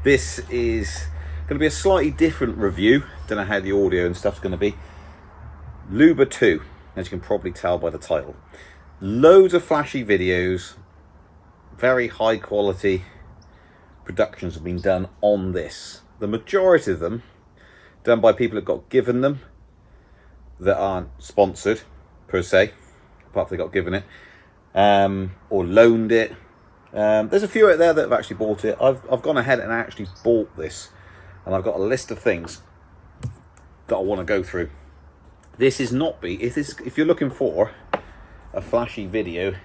This is going to be a slightly different review. Don't know how the audio and stuff's going to be. Luba 2, as you can probably tell by the title. Loads of flashy videos, very high quality productions have been done on this. The majority of them done by people that got given them, that aren't sponsored per se, apart from they got given it, or loaned it. There's a few out there that have actually bought it. I've gone ahead and actually bought this, and I've got a list of things that I want to go through. This is not if you're looking for a flashy video,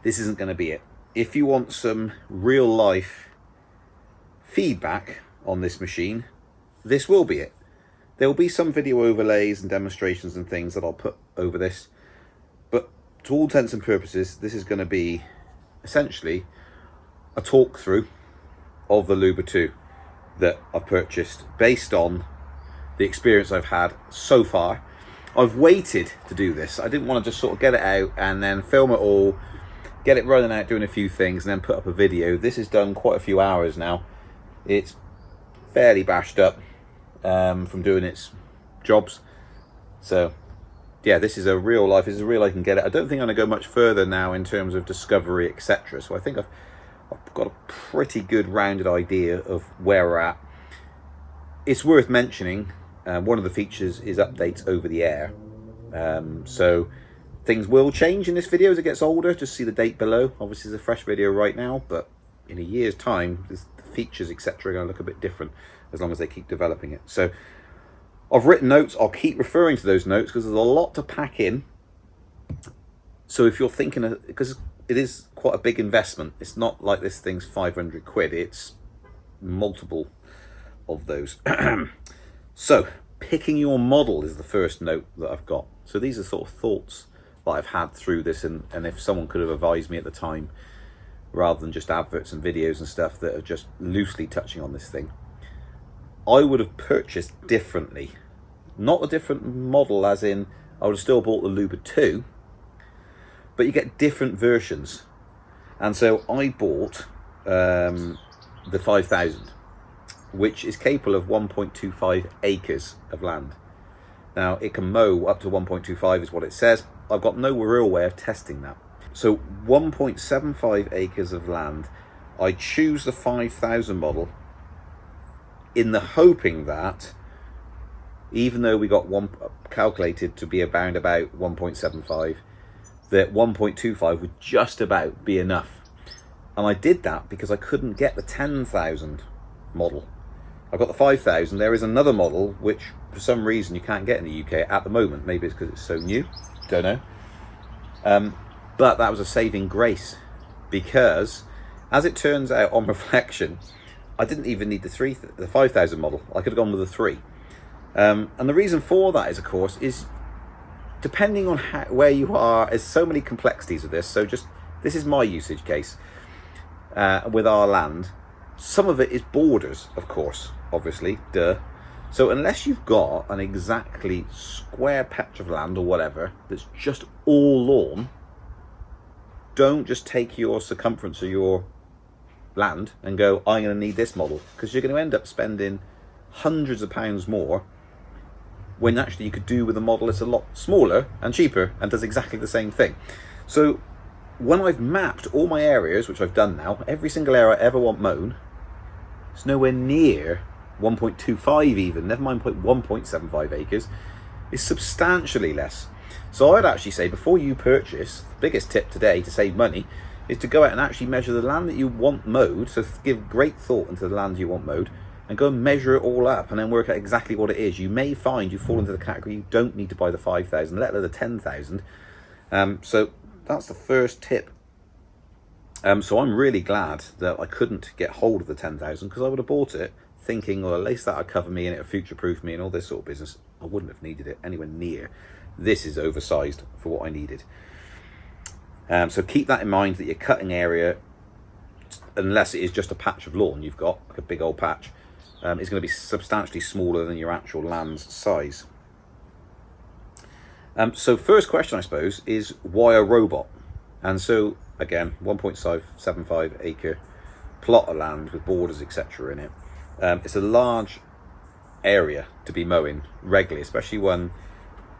this isn't going to be it. If you want some real life feedback on this machine, this will be it. There will be some video overlays and demonstrations and things that I'll put over this, but to all intents and purposes, this is going to be essentially a talk through of the Luba 2 that I've purchased based on the experience I've had so far. I've waited to do this. I didn't want to just sort of get it out and then film it all, get it running out, doing a few things, and then put up a video. This has done quite a few hours now. It's fairly bashed up from doing its jobs. So yeah, this is a real life. This is real. I can get it. I don't think I'm going to go much further now in terms of discovery, etc. So I think I've got a pretty good rounded idea of where we're at. It's worth mentioning, one of the features is updates over the air. So things will change in this video as it gets older. Just see the date below. Obviously it's a fresh video right now, but in a year's time, the features, etc. are going to look a bit different as long as they keep developing it. So I've written notes. I'll keep referring to those notes because there's a lot to pack in. So if you're thinking, because it is quite a big investment, it's not like this thing's 500 quid, it's multiple of those. So picking your model is the first note that I've got. So these are sort of thoughts that I've had through this, and if someone could have advised me at the time, rather than just adverts and videos and stuff that are just loosely touching on this thing, I would have purchased differently. Not a different model as in I would have still bought the Luba 2, but you get different versions. And so I bought the 5000, which is capable of 1.25 acres of land. Now it can mow up to 1.25 is what it says. I've got no real way of testing that. So 1.75 acres of land. I choose the 5000 model in the hoping that, even though we got one calculated to be around about 1.75, that 1.25 would just about be enough. And I did that because I couldn't get the 10,000 model. I got the 5,000. There is another model which for some reason you can't get in the UK at the moment. Maybe it's because it's so new, don't know. But that was a saving grace, because as it turns out on reflection, I didn't even need the 5,000 model. I could have gone with the 3. And the reason for that is, of course, is depending on where you are, there's so many complexities of this. So this is my usage case with our land. Some of it is borders, of course, obviously, duh. So unless you've got an exactly square patch of land or whatever that's just all lawn, don't just take your circumference of your land and go, I'm going to need this model, because you're going to end up spending hundreds of pounds more when actually you could do with a model that's a lot smaller and cheaper and does exactly the same thing. So when I've mapped all my areas, which I've done now, every single area I ever want mown, it's nowhere near 1.25 even, never mind 1.75 acres. It's substantially less. So I'd actually say, before you purchase, the biggest tip today to save money is to go out and actually measure the land that you want mowed. So give great thought into the land you want mowed and go and measure it all up and then work out exactly what it is. You may find you fall into the category you don't need to buy the 5,000, let alone the 10,000. So that's the first tip. So I'm really glad that I couldn't get hold of the 10,000, because I would have bought it thinking, well, at least that would cover me and it would future-proof me and all this sort of business. I wouldn't have needed it anywhere near. This is oversized for what I needed. So keep that in mind, that your cutting area, unless it is just a patch of lawn you've got, like a big old patch, is going to be substantially smaller than your actual land's size. So first question, I suppose, is why a robot? And so again, 1.75 acre plot of land with borders, etc. in it. It's a large area to be mowing regularly, especially when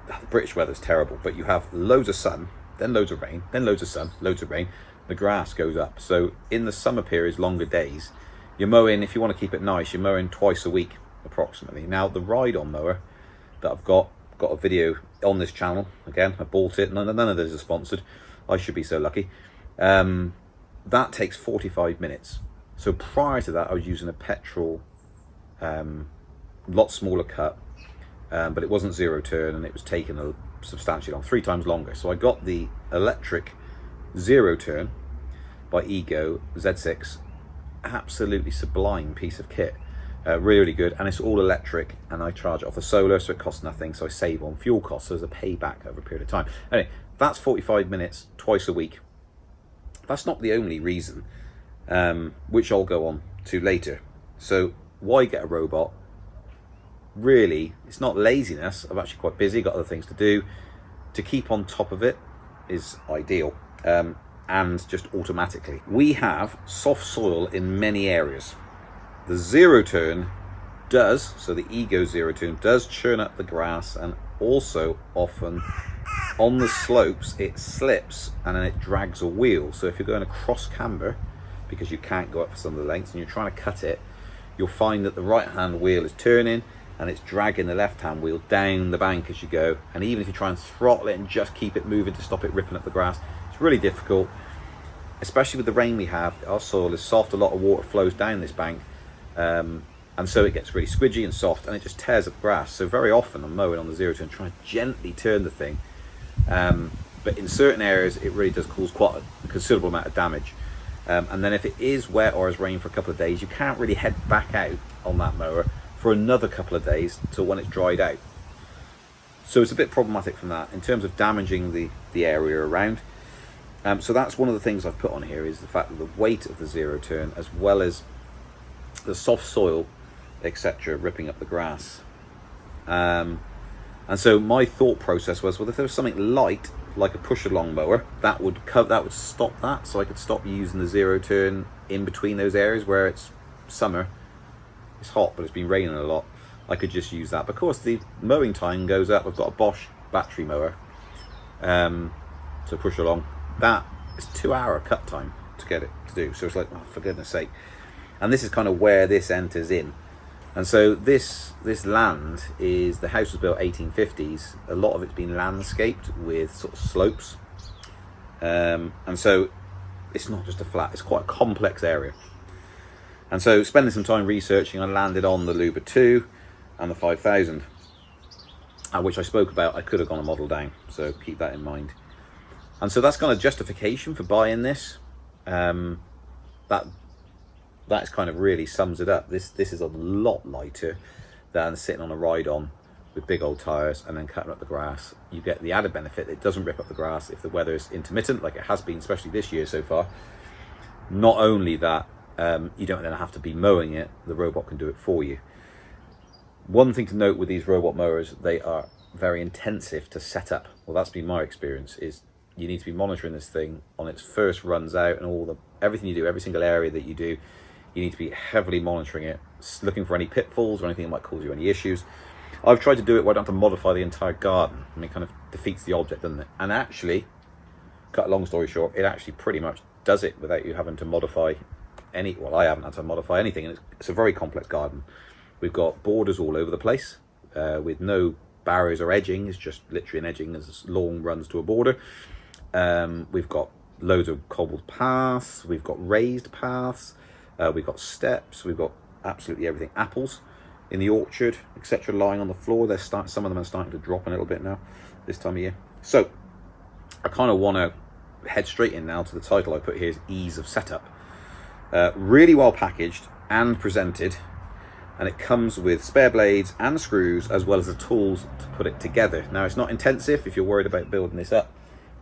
the British weather's terrible, but you have loads of sun, then loads of rain, then loads of sun, loads of rain. The grass goes up. So in the summer periods, longer days, you're mowing, if you want to keep it nice, you're mowing twice a week approximately. Now the ride-on mower that I've got a video on this channel. Again, I bought it, none of those are sponsored. I should be so lucky. That takes 45 minutes. So prior to that, I was using a petrol, lot smaller cut, but it wasn't zero turn, and it was taking a substantially long, 3 times longer. So I got the electric zero turn by Ego Z6, absolutely sublime piece of kit. Really good, and it's all electric, and I charge it off the solar, so it costs nothing, so I save on fuel costs. So there's a payback over a period of time. Anyway, that's 45 minutes twice a week. That's not the only reason, which I'll go on to later. So why get a robot? Really, it's not laziness. I'm actually quite busy, got other things to do. To keep on top of it is ideal, and just automatically. We have soft soil in many areas. The zero turn does, so the Ego zero turn does churn up the grass, and also often on the slopes it slips and then it drags a wheel. So if you're going across camber, because you can't go up for some of the lengths and you're trying to cut it, you'll find that the right hand wheel is turning and it's dragging the left hand wheel down the bank as you go. And even if you try and throttle it and just keep it moving to stop it ripping up the grass, it's really difficult, especially with the rain we have. Our soil is soft, a lot of water flows down this bank. And so it gets really squidgy and soft, and it just tears up grass. So very often I'm mowing on the zero turn, trying to gently turn the thing. But in certain areas, it really does cause quite a considerable amount of damage. And then if it is wet or has rained for a couple of days, you can't really head back out on that mower for another couple of days till when it's dried out. So it's a bit problematic from that in terms of damaging the area around. So that's one of the things I've put on here, is the fact that the weight of the zero turn, as well as the soft soil, etc., ripping up the grass. And so my thought process was, well, if there was something light like a push along mower, that would stop that, so I could stop using the zero turn in between those areas where it's summer, it's hot, but it's been raining a lot. I could just use that. But of course the mowing time goes up. I've got a Bosch battery mower, so push along, that is 2-hour cut time to get it to do. So it's like, oh, for goodness sake. And this is kind of where this enters in. And so this land is, the house was built 1850s. A lot of it's been landscaped with sort of slopes. And so it's not just a flat, it's quite a complex area. And so spending some time researching, I landed on the Luba 2 and the 5000, which I spoke about. I could have gone a model down, so keep that in mind. And so that's kind of justification for buying this. That's kind of really sums it up. This is a lot lighter than sitting on a ride-on with big old tires and then cutting up the grass. You get the added benefit, it doesn't rip up the grass if the weather is intermittent, like it has been, especially this year so far. Not only that, you don't then have to be mowing it, the robot can do it for you. One thing to note with these robot mowers, they are very intensive to set up. Well, that's been my experience, is you need to be monitoring this thing on its first runs out, and everything you do, every single area that you do, you need to be heavily monitoring it, looking for any pitfalls or anything that might cause you any issues. I've tried to do it where I don't have to modify the entire garden. I mean, it kind of defeats the object, doesn't it? And actually, cut a long story short, it actually pretty much does it without you having to modify any, well, I haven't had to modify anything, and it's a very complex garden. We've got borders all over the place, with no barriers or edging. It's just literally an edging as lawn runs to a border. We've got loads of cobbled paths, we've got raised paths, we've got steps, we've got absolutely everything. Apples in the orchard, etc., lying on the floor. Some of them are starting to drop a little bit now this time of year. So I kind of want to head straight in now to the title I put here, is ease of setup. Really well packaged and presented, and it comes with spare blades and screws, as well as the tools to put it together. Now, it's not intensive. If you're worried about building this up,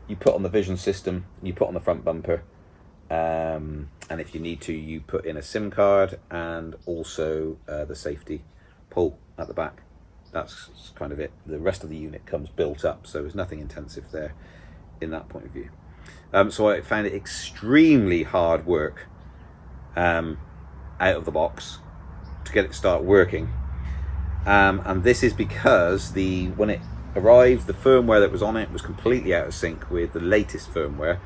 you put on the vision system, you put on the front bumper, and if you need to, you put in a SIM card and also the safety pull at the back. That's kind of it. The rest of the unit comes built up, so there's nothing intensive there in that point of view. So I found it extremely hard work out of the box to get it start working. And this is because when it arrived, the firmware that was on it was completely out of sync with the latest firmware.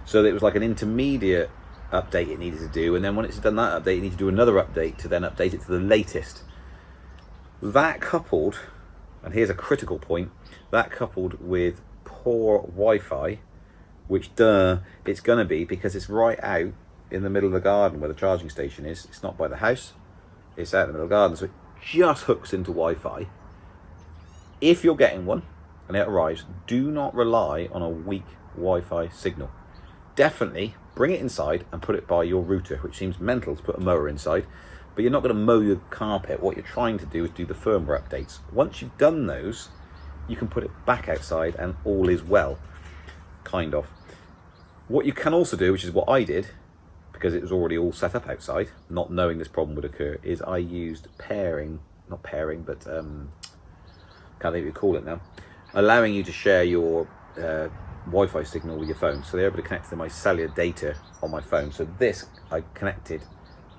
So it was like an intermediate update it needed to do, and then when it's done that update, you need to do another update to then update it to the latest. That coupled, and here's a critical point, that coupled with poor Wi-Fi, which it's going to be because it's right out in the middle of the garden where the charging station is. It's not by the house, it's out in the middle of the garden, so it just hooks into Wi-Fi. If you're getting one and it arrives, do not rely on a weak Wi-Fi signal. Definitely bring it inside and put it by your router, which seems mental to put a mower inside, but you're not going to mow your carpet. What you're trying to do is do the firmware updates. Once you've done those, you can put it back outside and all is well, kind of. What you can also do, which is what I did, because it was already all set up outside, not knowing this problem would occur, is I used not pairing, but can't think what you call it now, allowing you to share your Wi-Fi signal with your phone. So they're able to connect to my cellular data on my phone. So this I connected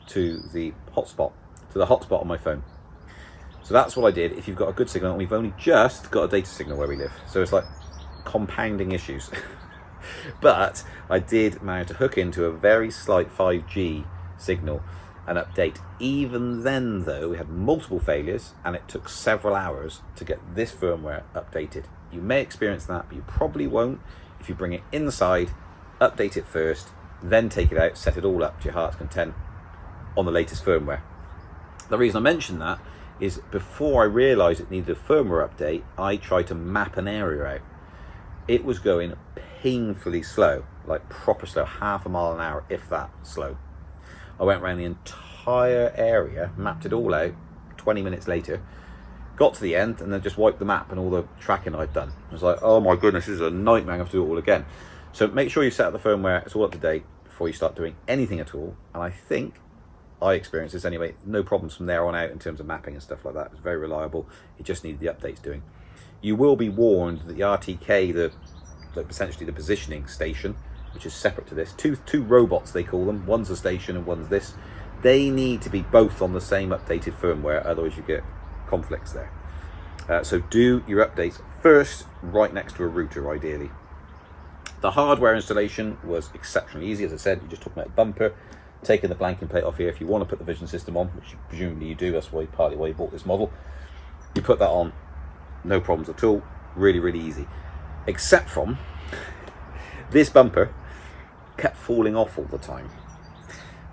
to the hotspot on my phone. So that's what I did. If you've got a good signal, and we've only just got a data signal where we live, so it's like compounding issues. But I did manage to hook into a very slight 5G signal and update. Even then though, we had multiple failures and it took several hours to get this firmware updated. You may experience that, but you probably won't if you bring it inside, update it first, then take it out, set it all up to your heart's content on the latest firmware. The reason I mention that is before I realised it needed a firmware update, I tried to map an area out. It was going painfully slow, like proper slow, half a mile an hour, if that slow. I went around the entire area, mapped it all out, 20 minutes later, got to the end and then just wiped the map and all the tracking I'd done. I was like, oh my goodness, this is a nightmare, I have to do it all again. So make sure you set up the firmware, it's all up to date before you start doing anything at all. And I think, I experienced this anyway, no problems from there on out in terms of mapping and stuff like that. It's very reliable, it just needed the updates doing. You will be warned that the RTK, essentially the positioning station, which is separate to this, two robots they call them, one's a station and one's this, they need to be both on the same updated firmware, otherwise you get conflicts there. So do your updates first, right next to a router ideally. The hardware installation was exceptionally easy. As I said, you're just talking about bumper, taking the blanking plate off here. If you want to put the vision system on, which presumably you do, that's partly why you bought this model, you put that on, no problems at all, really, really easy. Except from this bumper kept falling off all the time.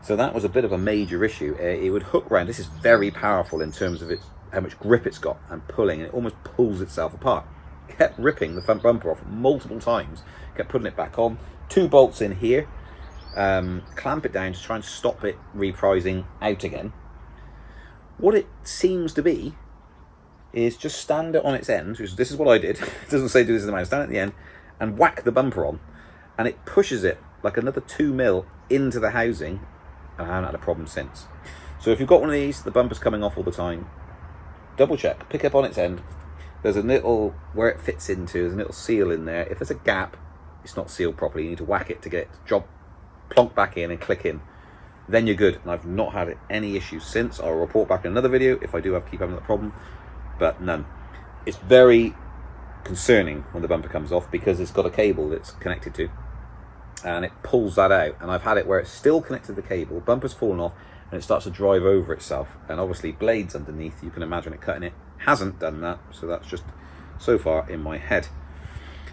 So that was a bit of a major issue. It would hook around. This is very powerful in terms of how much grip it's got and pulling, and it almost pulls itself apart. Kept ripping the front bumper off multiple times, kept putting it back on. 2 bolts in here, clamp it down to try and stop it reprising out again. What it seems to be is just stand it on its end, which this is what I did. It doesn't say do this in the man, stand at the end and whack the bumper on, and it pushes it like another 2 mil into the housing, and I haven't had a problem since. So if you've got one of these, the bumper's coming off all the time, double check, pick up on its end. There's a little, where it fits into, there's a little seal in there. If there's a gap, it's not sealed properly, you need to whack it to get it to plonk back in and click in. Then you're good, and I've not had any issues since. I'll report back in another video if I do keep having that problem, but none. It's very concerning when the bumper comes off because it's got a cable that's connected to, and it pulls that out. And I've had it where it's still connected to the cable, bumper's fallen off, and it starts to drive over itself, and obviously blades underneath, you can imagine it cutting it. Hasn't done that, so that's just so far in my head.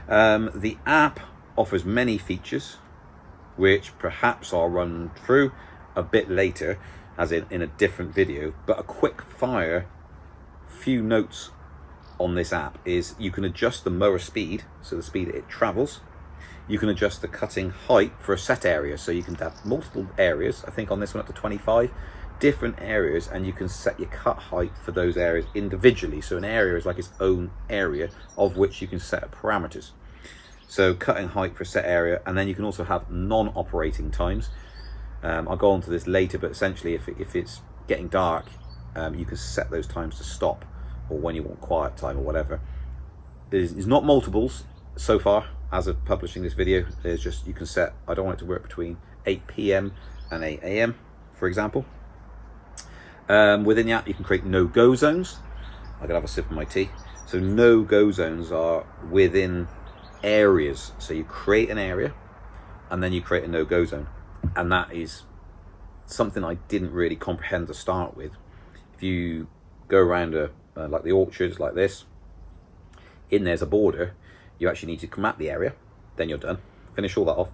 The app offers many features which perhaps I'll run through a bit later, as in a different video, but a quick fire few notes on this app is you can adjust the mower speed, so the speed it travels. You can adjust the cutting height for a set area, so you can have multiple areas. I think on this one up to 25 different areas, and you can set your cut height for those areas individually. So an area is like its own area of which you can set parameters. So cutting height for a set area, and then you can also have non-operating times. I'll go on to this later, but essentially if it's getting dark, you can set those times to stop, or when you want quiet time or whatever. There's not multiples so far as of publishing this video. There's just, you can set, I don't want it to work between 8 PM and 8 AM, for for example. Within the app, you can create no-go zones. I gotta have a sip of my tea. So no-go zones are within areas. So you create an area, and then you create a no-go zone, and that is something I didn't really comprehend to start with. If you go around like the orchards like this, in there's a border, you actually need to come at the area, then you're done, finish all that off,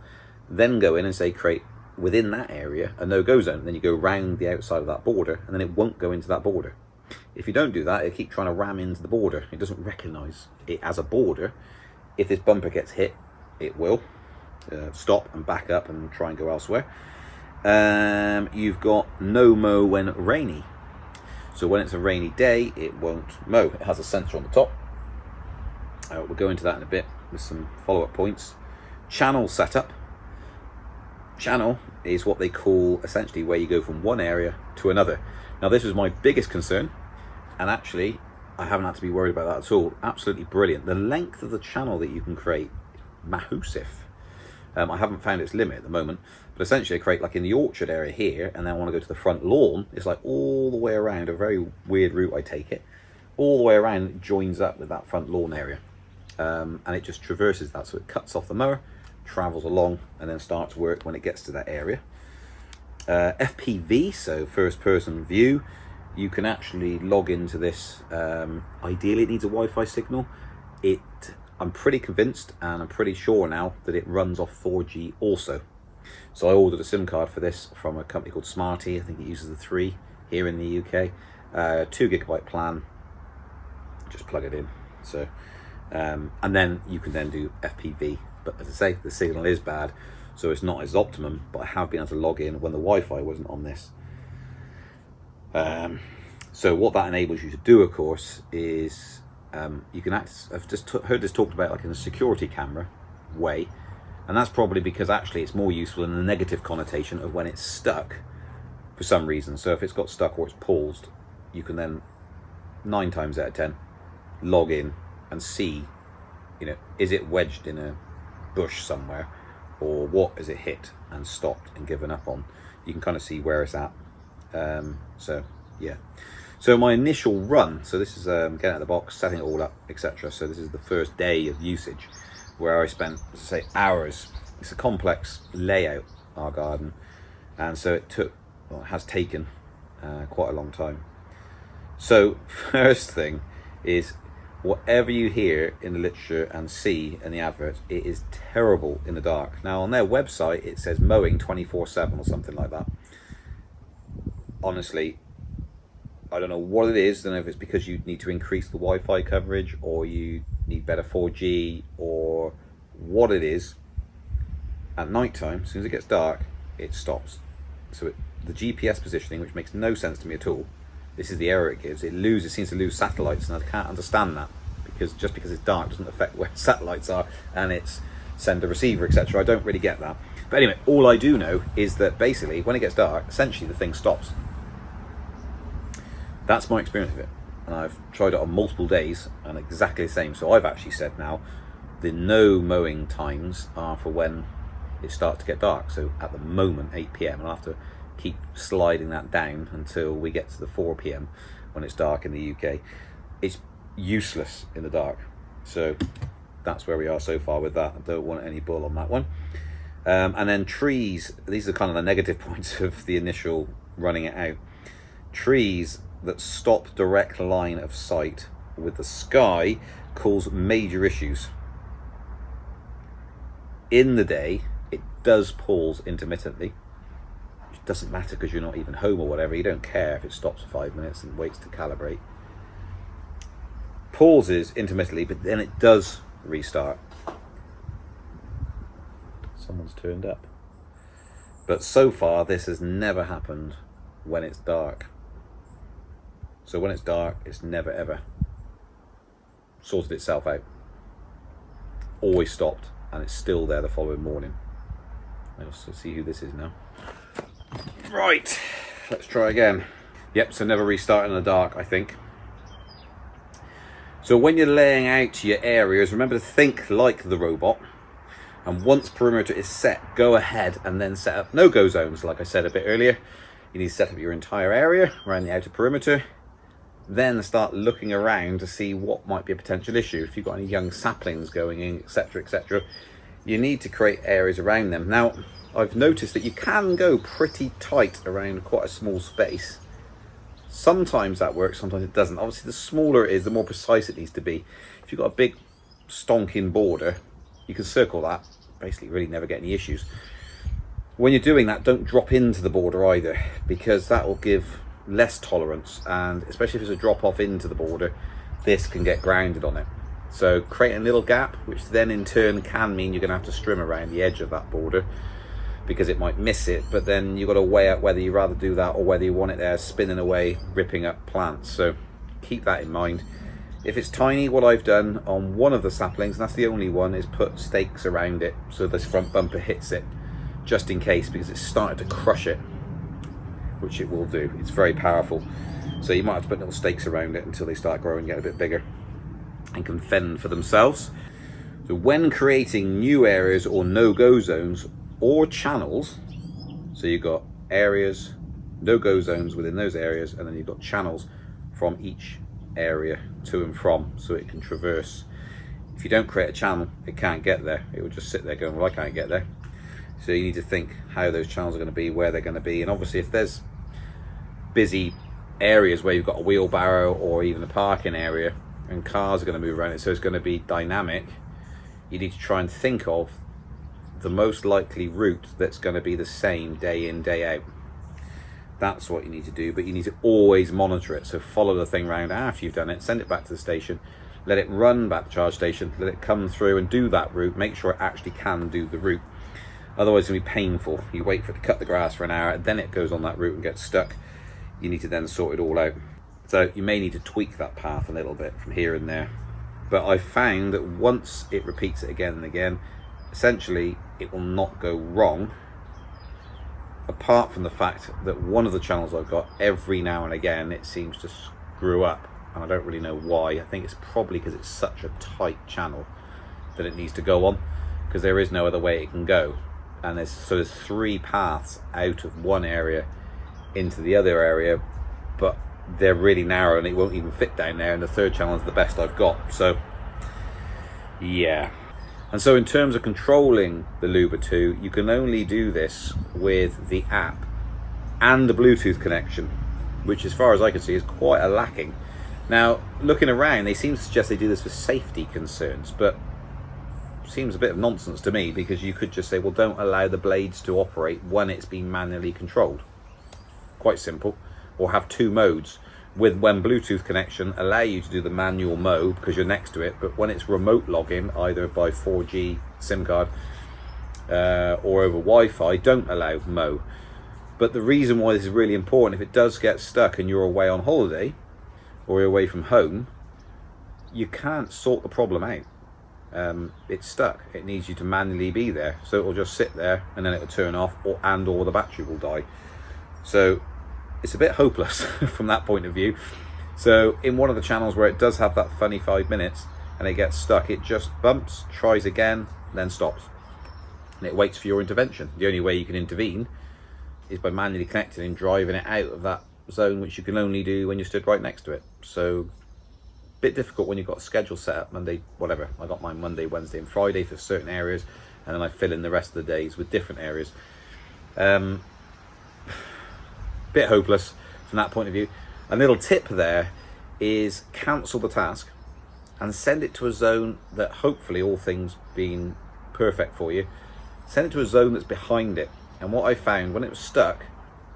then go in and say create within that area a no-go zone. Then you go round the outside of that border, and then it won't go into that border. If you don't do that, it'll keep trying to ram into the border. It doesn't recognize it as a border. If this bumper gets hit, it will stop and back up and try and go elsewhere. You've got no mow when rainy. So when it's a rainy day, it won't mow. It has a sensor on the top. We'll go into that in a bit with some follow-up points. Channel setup. Channel is what they call essentially where you go from one area to another. Now this was my biggest concern, and actually I haven't had to be worried about that at all. Absolutely brilliant. The length of the channel that you can create, massive. I haven't found its limit at the moment, but essentially I create like in the orchard area here, and then I want to go to the front lawn. It's like all the way around, a very weird route I take it. All the way around, it joins up with that front lawn area. And it just traverses that, so it cuts off the mower, travels along, and then starts work when it gets to that area. FPV, so first person view, you can actually log into this. Ideally it needs a Wi-Fi signal. I'm pretty convinced, and I'm pretty sure now, that it runs off 4G also. So I ordered a SIM card for this from a company called Smarty. I think it uses the 3 here in the UK. 2 GB plan, just plug it in. So and then you can then do FPV, but as I say, the signal is bad, so it's not as optimum, but I have been able to log in when the Wi-Fi wasn't on this. So what that enables you to do, of course, is you can I've just heard this talked about like in a security camera way, and that's probably because actually it's more useful in the negative connotation of when it's stuck for some reason. So if it's got stuck or it's paused, you can then 9 times out of 10 log in and see, is it wedged in a bush somewhere, or what has it hit and stopped and given up on. You can kind of see where it's at. So yeah, so my initial run, so this is getting out of the box, setting it all up, etc. So this is the first day of usage, where I spent, as I say, hours. It's a complex layout, our garden, and so it has taken quite a long time. So first thing is, whatever you hear in the literature and see in the advert, it is terrible in the dark. Now on their website it says mowing 24/7 or something like that. Honestly, I don't know what it is. I don't know if it's because you need to increase the Wi-Fi coverage, or you need better 4G, or what it is. At night time, as soon as it gets dark, it stops. So the GPS positioning, which makes no sense to me at all, this is the error it gives. It seems to lose satellites, and I can't understand that, because just because it's dark doesn't affect where satellites are, and it's sender receiver, etc. I don't really get that. But anyway, all I do know is that basically when it gets dark, essentially the thing stops. That's my experience of it, and I've tried it on multiple days and exactly the same. So I've actually said now the no mowing times are for when it starts to get dark. So at the moment 8 PM, and I'll have to keep sliding that down until we get to the 4 PM when it's dark in the UK. It's useless in the dark. So that's where we are so far with that. I don't want any bull on that one. And then trees, these are kind of the negative points of the initial running it out. Trees that stop direct line of sight with the sky cause major issues. In the day, it does pause intermittently. It doesn't matter because you're not even home or whatever. You don't care if it stops for 5 minutes and waits to calibrate. Pauses intermittently, but then it does restart. Someone's turned up. But so far, this has never happened when it's dark. So when it's dark, it's never ever sorted itself out. Always stopped, and it's still there the following morning. Let's see who this is now. Right, let's try again. Yep, so never restart in the dark, I think. So when you're laying out your areas, remember to think like the robot. And once perimeter is set, go ahead and then set up no-go zones, like I said a bit earlier. You need to set up your entire area around the outer perimeter, then start looking around to see what might be a potential issue. If you've got any young saplings going in, etc., etc., you need to create areas around them. Now, I've noticed that you can go pretty tight around quite a small space. Sometimes that works, sometimes it doesn't. Obviously, the smaller it is, the more precise it needs to be. If you've got a big stonking border, you can circle that, basically really never get any issues. When you're doing that, don't drop into the border either, because that will give less tolerance, and especially if it's a drop off into the border, this can get grounded on it. So create a little gap, which then in turn can mean you're going to have to strim around the edge of that border because it might miss it, but then you've got to weigh out whether you rather do that or whether you want it there spinning away, ripping up plants. So keep that in mind. If it's tiny, what I've done on one of the saplings, and that's the only one, is put stakes around it so this front bumper hits it, just in case, because it's started to crush it, which it will do. It's very powerful. So you might have to put little stakes around it until they start growing, get a bit bigger and can fend for themselves. So when creating new areas or no-go zones or channels, so you've got areas, no-go zones within those areas, and then you've got channels from each area to and from, so it can traverse. If you don't create a channel, it can't get there. It will just sit there going, well, I can't get there. So you need to think how those channels are going to be, where they're going to be. And obviously if there's busy areas where you've got a wheelbarrow or even a parking area and cars are going to move around it, so it's going to be dynamic, you need to try and think of the most likely route that's going to be the same day in, day out. That's what you need to do, but you need to always monitor it. So follow the thing around after you've done it, send it back to the station, let it run back to the charge station, let it come through and do that route, make sure it actually can do the route. Otherwise it's going to be painful. You wait for it to cut the grass for an hour, then it goes on that route and gets stuck. You need to then sort it all out. So you may need to tweak that path a little bit from here and there. But I've found that once it repeats it again and again, essentially it will not go wrong, apart from the fact that one of the channels I've got, every now and again it seems to screw up, and I don't really know why. I think it's probably because it's such a tight channel that it needs to go on, because there is no other way it can go. And there's 3 paths out of one area into the other area, but they're really narrow and it won't even fit down there, and the third channel is the best I've got. So yeah. And so in terms of controlling the Luba 2, you can only do this with the app and the Bluetooth connection, which as far as I can see is quite a lacking. Now looking around, they seem to suggest they do this for safety concerns, but seems a bit of nonsense to me, because you could just say, well, don't allow the blades to operate when it's being manually controlled. Quite simple. Or have 2 modes, with when Bluetooth connection allow you to do the manual mow because you're next to it, but when it's remote login, either by 4G SIM card or over Wi-Fi, don't allow mow. But the reason why this is really important, if it does get stuck and you're away on holiday or you're away from home, you can't sort the problem out. It's stuck. It needs you to manually be there, so it will just sit there and then it will turn off, or the battery will die. So it's a bit hopeless from that point of view. So in one of the channels where it does have that funny 5 minutes and it gets stuck, it just bumps, tries again, then stops, and it waits for your intervention. The only way you can intervene is by manually connecting and driving it out of that zone, which you can only do when you stood right next to it. So bit difficult when you've got a schedule set up, Monday, whatever. I got mine Monday, Wednesday and Friday for certain areas, and then I fill in the rest of the days with different areas. Bit hopeless from that point of view. A little tip there is cancel the task and send it to a zone that, hopefully, all things being perfect for you, send it to a zone that's behind it. And what I found when it was stuck,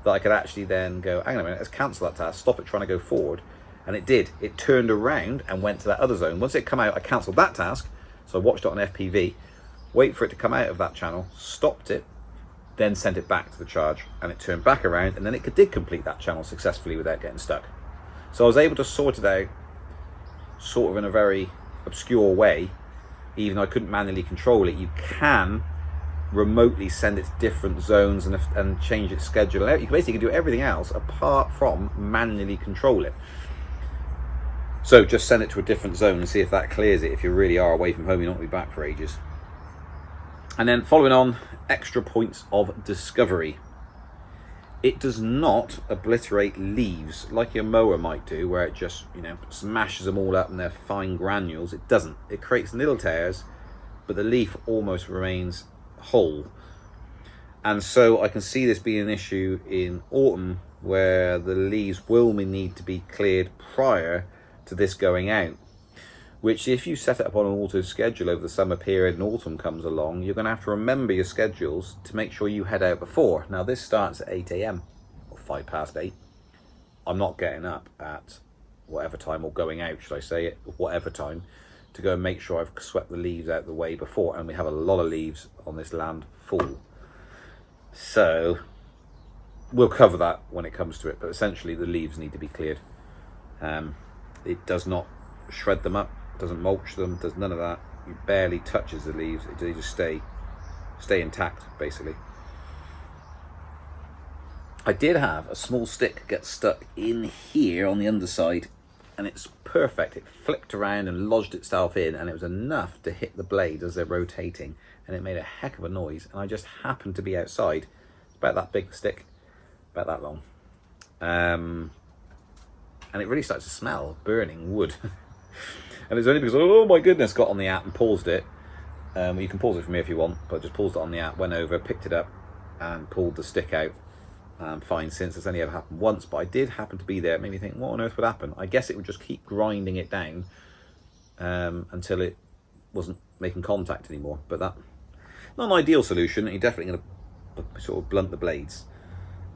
that I could actually then go, hang on a minute, let's cancel that task, stop it trying to go forward. And it did. It turned around and went to that other zone. Once it come out, I cancelled that task. So I watched it on FPV, wait for it to come out of that channel, stopped it, then sent it back to the charge, and it turned back around, and then it did complete that channel successfully without getting stuck. So I was able to sort it out sort of in a very obscure way, even though I couldn't manually control it. You can remotely send it to different zones and change its schedule. You can basically do everything else apart from manually control it. So just send it to a different zone and see if that clears it. If you really are away from home, you're not going to be back for ages. And then following on, extra points of discovery. It does not obliterate leaves like your mower might do, where it just, you know, smashes them all up and they're fine granules. It doesn't. It creates little tears, but the leaf almost remains whole. And so I can see this being an issue in autumn, where the leaves will need to be cleared prior to this going out. Which, if you set it up on an auto schedule over the summer period and autumn comes along, you're going to have to remember your schedules to make sure you head out before. Now, this starts at 8 AM or 8 past. I'm not getting up at whatever time, or going out, should I say it, whatever time, to go and make sure I've swept the leaves out the way before. And we have a lot of leaves on this land full. So we'll cover that when it comes to it. But essentially, the leaves need to be cleared. It does not shred them up. Doesn't mulch them, does none of that. It barely touches the leaves. They just stay intact, basically. I did have a small stick get stuck in here on the underside, and it's perfect. It flicked around and lodged itself in, and it was enough to hit the blades as they're rotating, and it made a heck of a noise. And I just happened to be outside, about that big stick, about that long, and it really started to smell of burning wood. And it's only because, oh my goodness, got on the app and paused it. You can pause it from here if you want, but I just paused it on the app, went over, picked it up, and pulled the stick out. Fine since. It's only ever happened once, but I did happen to be there. It made me think, what on earth would happen? I guess it would just keep grinding it down until it wasn't making contact anymore. But that, not an ideal solution. You're definitely going to sort of blunt the blades.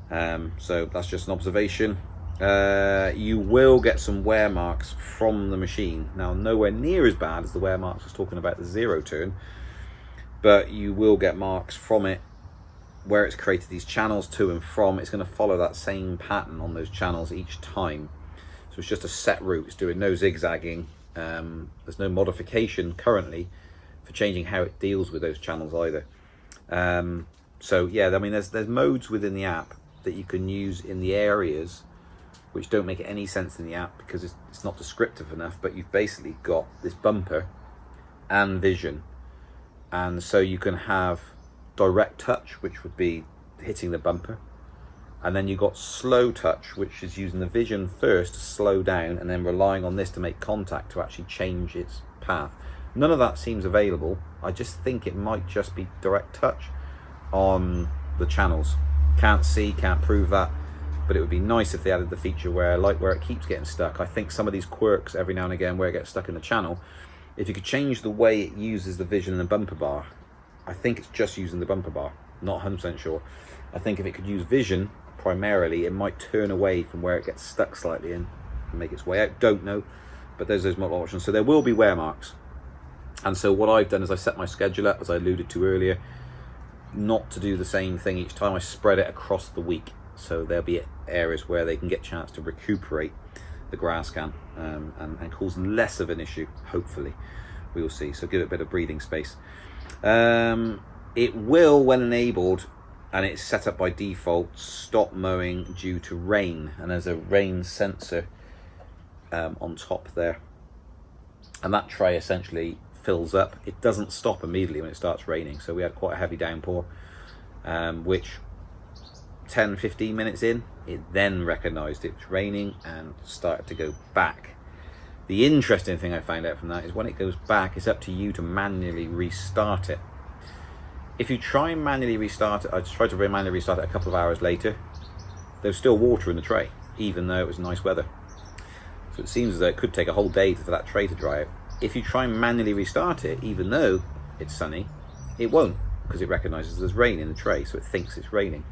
So that's just an observation. You will get some wear marks from the machine. Now, nowhere near as bad as the wear marks I was talking about the zero turn, but you will get marks from it where it's created these channels to and from. It's going to follow that same pattern on those channels each time. So it's just a set route. It's doing no zigzagging. There's no modification currently for changing how it deals with those channels either. So yeah, I mean, there's modes within the app that you can use in the areas which don't make any sense in the app because it's not descriptive enough, but you've basically got this bumper and vision. And so you can have direct touch, which would be hitting the bumper. And then you've got slow touch, which is using the vision first to slow down and then relying on this to make contact to actually change its path. None of that seems available. I just think it might just be direct touch on the channels. Can't see, can't prove that. But it would be nice if they added the feature where, like where it keeps getting stuck, I think some of these quirks every now and again where it gets stuck in the channel, if you could change the way it uses the vision and the bumper bar. I think it's just using the bumper bar, not 100% sure. I think if it could use vision primarily, it might turn away from where it gets stuck slightly in and make its way out. Don't know, but there's those multiple options. So there will be wear marks. And so what I've done is I set my schedule up, as I alluded to earlier, not to do the same thing each time. I spread it across the week. So there'll be areas where they can get a chance to recuperate the grass can and cause less of an issue, hopefully. We will see. So give it a bit of breathing space. It will, when enabled, and it's set up by default, stop mowing due to rain. And there's a rain sensor on top there. And that tray essentially fills up. It doesn't stop immediately when it starts raining. So we had quite a heavy downpour, which 10-15 minutes in, it then recognized it was raining and started to go back. The interesting thing I found out from that is when it goes back, it's up to you to manually restart it. If you try and manually restart it, I just tried to manually restart it a couple of hours later, there's still water in the tray, even though it was nice weather. So it seems as though it could take a whole day for that tray to dry out. If you try and manually restart it, even though it's sunny, it won't, because it recognizes there's rain in the tray, so it thinks it's raining.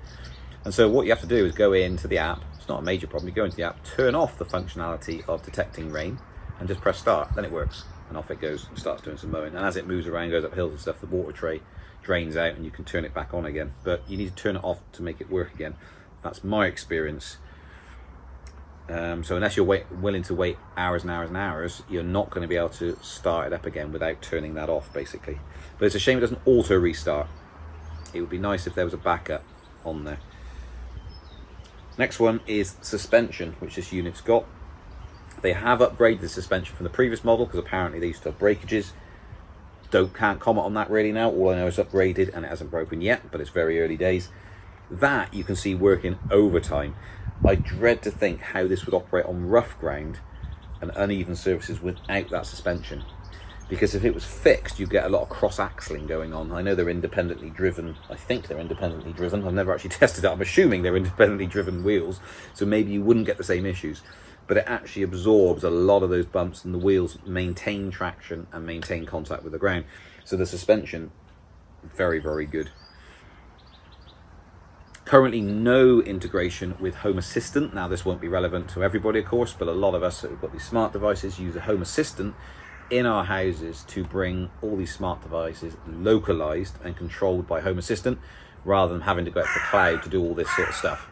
And so what you have to do is go into the app. It's not a major problem. You go into the app, turn off the functionality of detecting rain, and just press start. Then it works, and off it goes and starts doing some mowing. And as it moves around, goes up hills and stuff, the water tray drains out, and you can turn it back on again. But you need to turn it off to make it work again. That's my experience. So unless you're willing to wait hours and hours and hours, you're not going to be able to start it up again without turning that off, basically. But it's a shame it doesn't auto restart. It would be nice if there was a backup on there. Next one is suspension, which this unit's got. They have upgraded the suspension from the previous model because apparently they used to have breakages. Can't comment on that really now. All I know is upgraded and it hasn't broken yet, but it's very early days. That you can see working overtime. I dread to think how this would operate on rough ground and uneven surfaces without that suspension. Because if it was fixed, you get a lot of cross-axling going on. I know they're independently driven. I think they're independently driven. I've never actually tested it. I'm assuming they're independently driven wheels, so maybe you wouldn't get the same issues. But it actually absorbs a lot of those bumps, and the wheels maintain traction and maintain contact with the ground. So the suspension, very, very good. Currently no integration with Home Assistant. Now this won't be relevant to everybody, of course, but a lot of us who've got these smart devices use a Home Assistant in our houses to bring all these smart devices localized and controlled by Home Assistant, rather than having to go out to the cloud to do all this sort of stuff.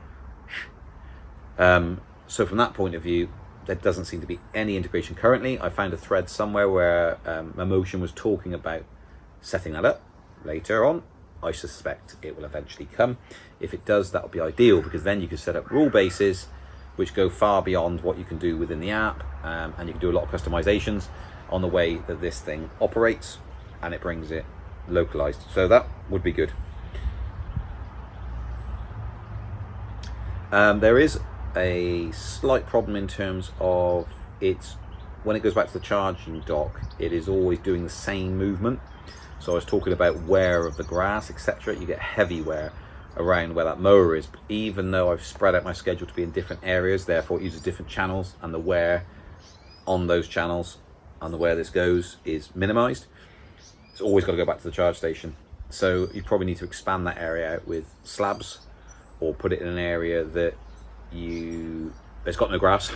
So from that point of view, there doesn't seem to be any integration currently. I found a thread somewhere where Emotion was talking about setting that up later on. I suspect it will eventually come. If it does, that'll be ideal, because then you can set up rule bases which go far beyond what you can do within the app, and you can do a lot of customizations on the way that this thing operates, and it brings it localized. So that would be good. There is a slight problem in terms of when it goes back to the charging dock, it is always doing the same movement. So I was talking about wear of the grass, etc. You get heavy wear around where that mower is, even though I've spread out my schedule to be in different areas, therefore it uses different channels, and the wear on those channels and the where this goes is minimized. It's always got to go back to the charge station. So you probably need to expand that area out with slabs, or put it in an area that it's got no grass,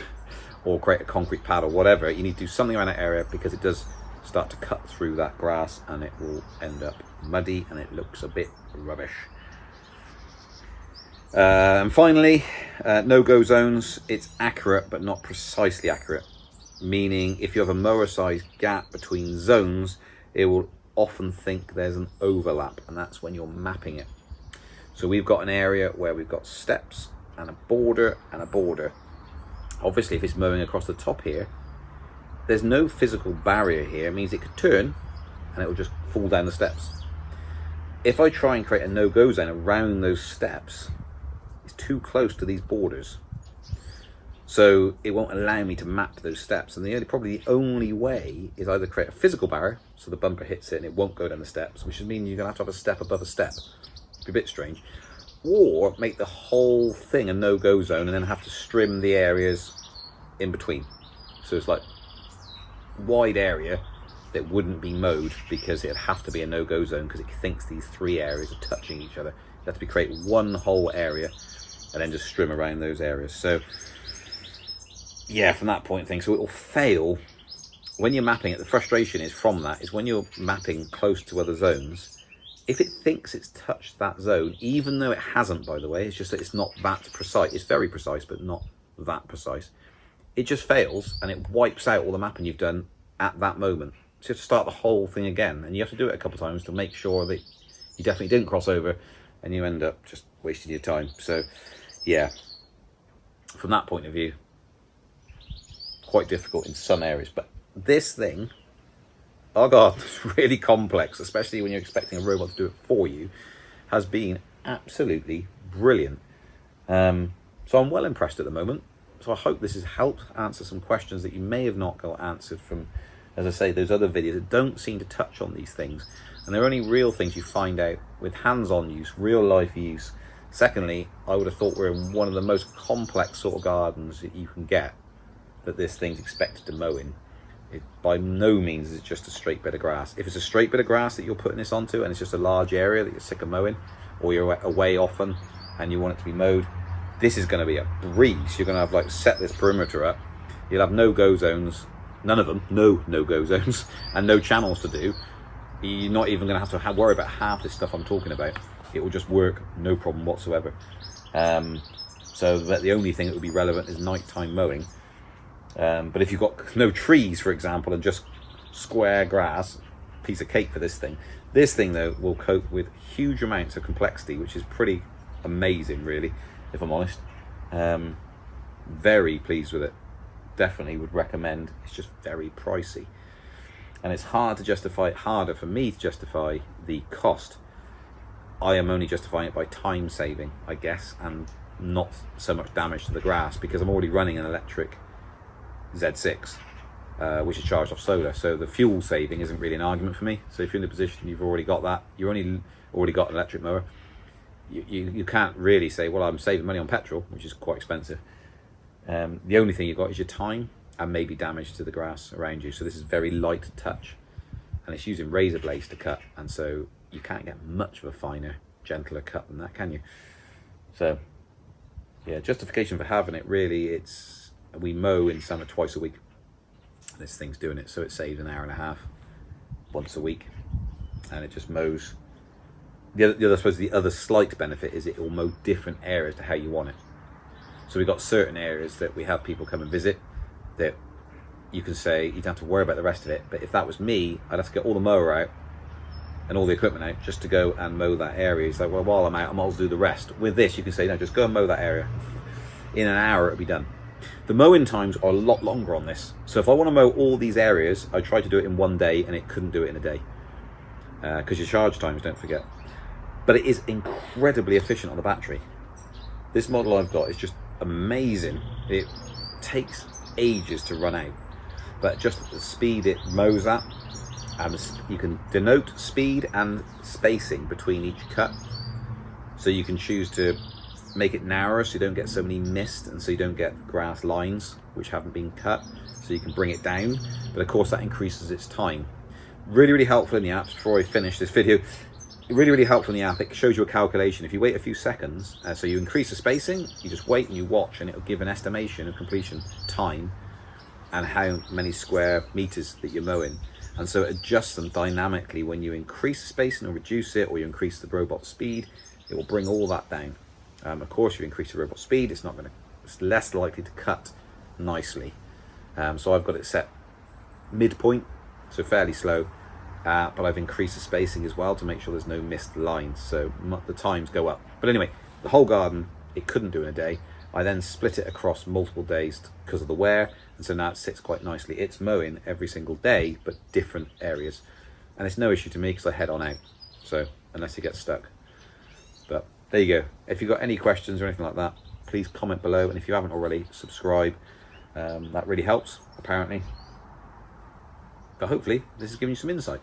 or create a concrete pad or whatever. You need to do something around that area, because it does start to cut through that grass and it will end up muddy and it looks a bit rubbish. And finally, no-go zones. It's accurate but not precisely accurate, meaning if you have a mower sized gap between zones, it will often think there's an overlap, and that's when you're mapping it. So we've got an area where we've got steps and a border and a border. Obviously if it's mowing across the top here, there's no physical barrier here. It means it could turn and it will just fall down the steps. If I try and create a no-go zone around those steps, it's too close to these borders, so it won't allow me to map those steps. And probably the only way is either create a physical barrier so the bumper hits it and it won't go down the steps, which would mean you're gonna have to have a step above a step. It'd be a bit strange. Or make the whole thing a no-go zone and then have to trim the areas in between. So it's like wide area that wouldn't be mowed, because it'd have to be a no-go zone, because it thinks these three areas are touching each other. You have to create one whole area and then just trim around those areas. So yeah, from that point thing, so it will fail when you're mapping it. The frustration is from that is when you're mapping close to other zones, if it thinks it's touched that zone, even though it hasn't, by the way, it's just that it's not that precise. It's very precise, but not that precise. It just fails and it wipes out all the mapping you've done at that moment. So you have to start the whole thing again, and you have to do it a couple of times to make sure that you definitely didn't cross over, and you end up just wasting your time. So yeah, from that point of view, quite difficult in some areas. But this thing, oh god, it's really complex, especially when you're expecting a robot to do it for you, has been absolutely brilliant. So I'm well impressed at the moment. So I hope this has helped answer some questions that you may have not got answered from, as I say, those other videos that don't seem to touch on these things. And they're only real things you find out with hands-on use, real life use. Secondly, I would have thought we're in one of the most complex sort of gardens that you can get, that this thing's expected to mow in. It by no means is it just a straight bit of grass. If it's a straight bit of grass that you're putting this onto, and it's just a large area that you're sick of mowing, or you're away often and you want it to be mowed, this is going to be a breeze. You're going to have like set this perimeter up. You'll have no-go zones, none of them, no-go zones, and no channels to do. You're not even going to have to worry about half this stuff I'm talking about. It will just work, no problem whatsoever. So that the only thing that would be relevant is nighttime mowing. But if you've got no trees, for example, and just square grass, piece of cake for this thing. This thing, though, will cope with huge amounts of complexity, which is pretty amazing, really, if I'm honest. Very pleased with it. Definitely would recommend. It's just very pricey. And it's hard to justify, harder for me to justify the cost. I am only justifying it by time saving, I guess, and not so much damage to the grass, because I'm already running an electric Z6, which is charged off solar. So the fuel saving isn't really an argument for me. So if you're in the position you've already got that, you're already got an electric mower, you can't really say, well, I'm saving money on petrol, which is quite expensive. The only thing you've got is your time and maybe damage to the grass around you. So this is very light touch, and it's using razor blades to cut, and so you can't get much of a finer, gentler cut than that, can you? So yeah, justification for having it really, we mow in summer twice a week. This thing's doing it, so it saves an hour and a half once a week, and it just mows. I suppose the other slight benefit is it will mow different areas to how you want it. So we've got certain areas that we have people come and visit that you can say you don't have to worry about the rest of it. But if that was me, I'd have to get all the mower out and all the equipment out just to go and mow that area. It's like, well, while I'm out, I might as well do the rest. With this, you can say, no, just go and mow that area. In an hour, it'll be done. The mowing times are a lot longer on this. So if I want to mow all these areas, I tried to do it in one day and it couldn't do it in a day. Because your charge times, don't forget. But it is incredibly efficient on the battery. This model I've got is just amazing. It takes ages to run out, but just at the speed it mows at, and you can denote speed and spacing between each cut. So you can choose to make it narrower so you don't get so many missed, and so you don't get grass lines which haven't been cut. So you can bring it down, but of course that increases its time. Really, really helpful in the apps. Before I finish this video, really helpful in the app. It shows you a calculation. If you wait a few seconds, so you increase the spacing, you just wait and you watch, and it'll give an estimation of completion time and how many square meters that you're mowing. And so it adjusts them dynamically. When you increase the spacing or reduce it, or you increase the robot speed, it will bring all that down. Of course, if you increase the robot speed, it's less likely to cut nicely. So I've got it set midpoint, so fairly slow. But I've increased the spacing as well to make sure there's no missed lines, so the times go up. But anyway, the whole garden, it couldn't do in a day. I then split it across multiple days because of the wear, and so now it sits quite nicely. It's mowing every single day, but different areas. And it's no issue to me because I head on out, so unless it gets stuck. But there you go. If you've got any questions or anything like that, please comment below, and if you haven't already, subscribe. That really helps, apparently. But hopefully, this has given you some insight.